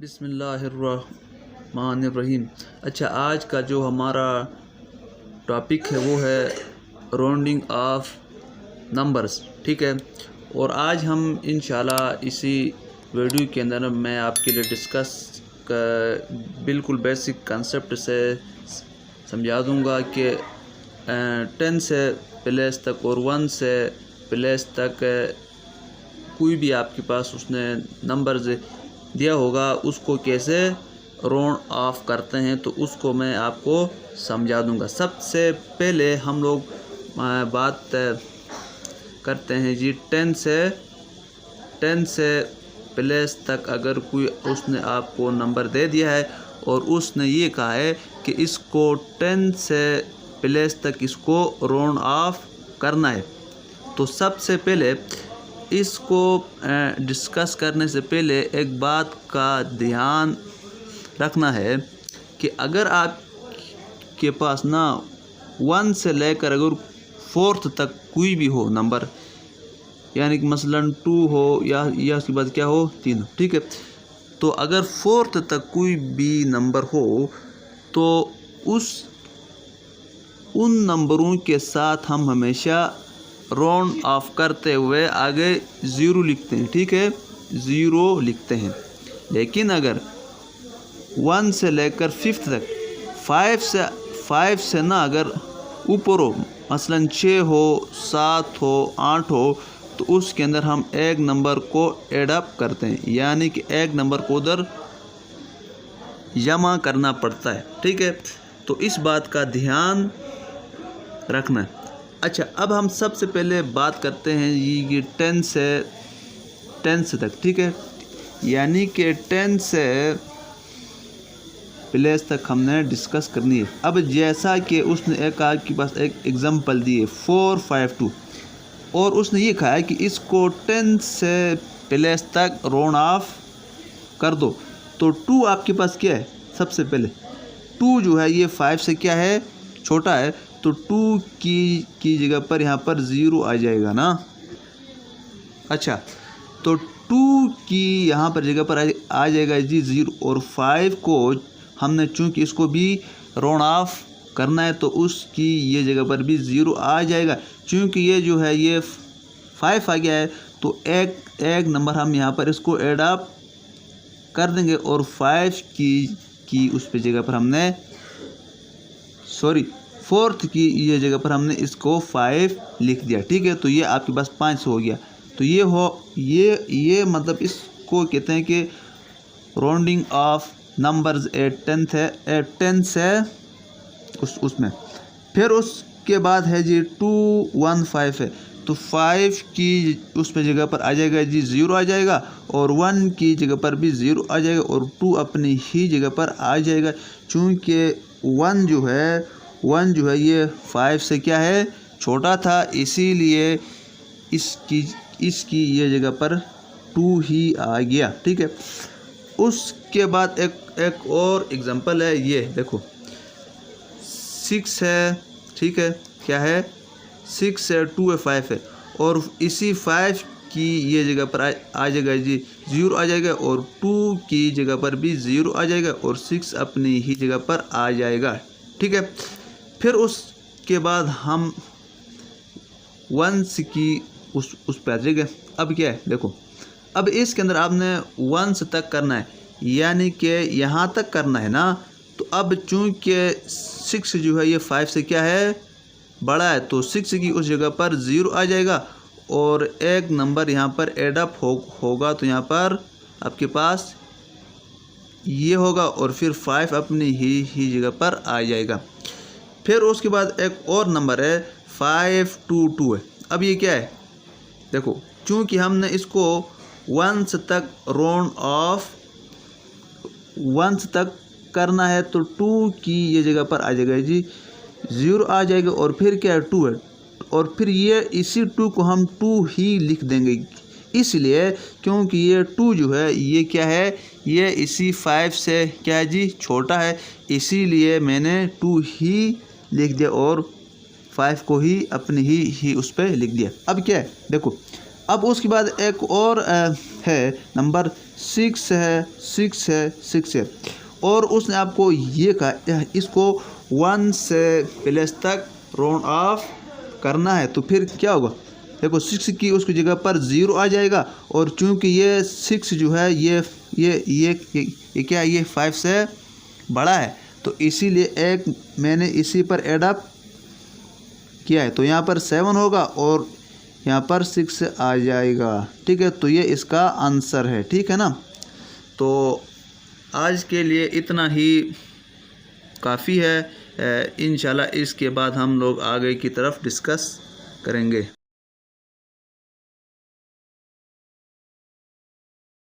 बिस्मिल्लाहिर्रहमानिर्रहीम। अच्छा, आज का जो हमारा टॉपिक है वो है राउंडिंग ऑफ नंबर्स। ठीक है, और आज हम इंशाल्लाह इसी वीडियो के अंदर मैं आपके लिए डिस्कस बिल्कुल बेसिक कंसेप्ट से समझा दूंगा कि 10 से प्लेस तक और 1 से प्लेस तक कोई भी आपके पास उसने नंबर्स दिया होगा उसको कैसे राउंड ऑफ करते हैं, तो उसको मैं आपको समझा दूंगा। सबसे पहले हम लोग बात करते हैं जी 10 से प्लेस तक अगर कोई उसने आपको नंबर दे दिया है और उसने ये कहा है कि इसको 10 से प्लेस तक इसको राउंड ऑफ करना है, तो सबसे पहले इसको डिस्कस करने से पहले एक बात का ध्यान रखना है कि अगर आप के पास ना 1 से लेकर अगर 4th तक कोई भी हो नंबर, यानी कि मसलन 2 हो या उसके बाद क्या हो 3 हो, ठीक है, तो अगर 4th तक कोई भी नंबर हो तो उन नंबरों के साथ हम हमेशा राउंड ऑफ करते हुए आगे 0 लिखते हैं। ठीक है, 0 लिखते हैं। लेकिन अगर 1 से लेकर 5th तक 5 से ना अगर ऊपर हो, मसलन 6 हो, 7 हो, 8 हो, तो उसके अंदर हम एक नंबर को ऐड अप करते हैं, यानी कि एक नंबर को उधर जमा करना पड़ता है। ठीक है, तो इस बात का ध्यान रखना है। अच्छा, अब हम सबसे पहले बात करते हैं ये 10 से तक। ठीक है, यानी कि 10 से प्लेस तक हमने डिस्कस करनी है। अब जैसा कि उसने एक आपके पास एक एग्जांपल दी है 452, और उसने ये कहा है कि इसको 10 से प्लेस तक राउंड ऑफ कर दो, तो 2 आपके पास क्या है, सबसे पहले 2 जो है ये 5 से क्या है, छोटा है, तो 2 की जगह पर यहाँ पर 0 आ जाएगा ना। अच्छा, तो 2 की यहाँ पर जगह पर आ जाएगा जी 0, और 5 को हमने चूँकि इसको भी राउंड ऑफ करना है तो उसकी ये जगह पर भी 0 आ जाएगा। चूँकि ये जो है ये 5 आ गया है तो एक नंबर हम यहाँ पर इसको ऐड अप कर देंगे, और 5 की उस पे जगह पर हमने 4th की ये जगह पर हमने इसको 5 लिख दिया। ठीक है, तो ये आपके पास 5 हो गया। तो ये मतलब इसको कहते हैं कि राउंडिंग ऑफ नंबर्स एट 10 से उसमें। फिर उसके बाद है जी 215 है, तो 5 की उस पे जगह पर आ जाएगा जी 0 आ जाएगा, और 1 की जगह पर भी 0 आ जाएगा, और 2 अपनी ही जगह पर आ जाएगा। चूँकि 1 जो है ये 5 से क्या है, छोटा था, इसीलिए इसकी ये जगह पर 2 ही आ गया। ठीक है, उसके बाद एक और एग्जांपल है, ये देखो 6 है। ठीक है, क्या है, 6 है, 2 है, 5 है, और इसी 5 की ये जगह पर आ जाएगा जी 0 आ जाएगा, और 2 की जगह पर भी 0 आ जाएगा, और 6 अपनी ही जगह पर आ जाएगा। ठीक है, फिर उसके बाद हम 1 की उस पर आ जाएगा। अब क्या है, देखो अब इसके अंदर आपने 1 से तक करना है, यानी कि यहाँ तक करना है ना। तो अब चूँकि 6 जो है ये 5 से क्या है, बड़ा है, तो 6 की उस जगह पर 0 आ जाएगा, और एक नंबर यहाँ पर ऐड अप होगा, तो यहाँ पर आपके पास ये होगा, और फिर 5 अपनी ही जगह पर आ जाएगा। फिर उसके बाद एक और नंबर है 522 है। अब ये क्या है, देखो चूँकि हमने इसको 1 से तक राउंड ऑफ 1 से तक करना है, तो 2 की ये जगह पर आ जाएगा जी 0 आ जाएगा, और फिर क्या है 2 है, और फिर ये इसी 2 को हम 2 ही लिख देंगे, इसलिए क्योंकि ये 2 जो है ये क्या है, ये इसी 5 से क्या है जी, छोटा है, इसीलिए मैंने 2 ही लिख दिया और 5 को ही अपनी ही उस पर लिख दिया। अब क्या है, देखो अब उसके बाद एक और है नंबर 6 है, 6 है, 6 है, और उसने आपको ये कहा इसको 1 से प्लस तक राउंड ऑफ करना है। तो फिर क्या होगा, देखो 6 की उसकी जगह पर 0 आ जाएगा, और चूंकि ये 6 जो है ये क्या है, ये 5 से बड़ा है, तो इसीलिए एक मैंने इसी पर ऐड अप किया है। तो यहाँ पर 7 होगा और यहाँ पर 6 आ जाएगा। ठीक है, तो ये इसका आंसर है। ठीक है ना। तो आज के लिए इतना ही काफ़ी है। इंशाल्लाह इसके बाद हम लोग आगे की तरफ डिस्कस करेंगे।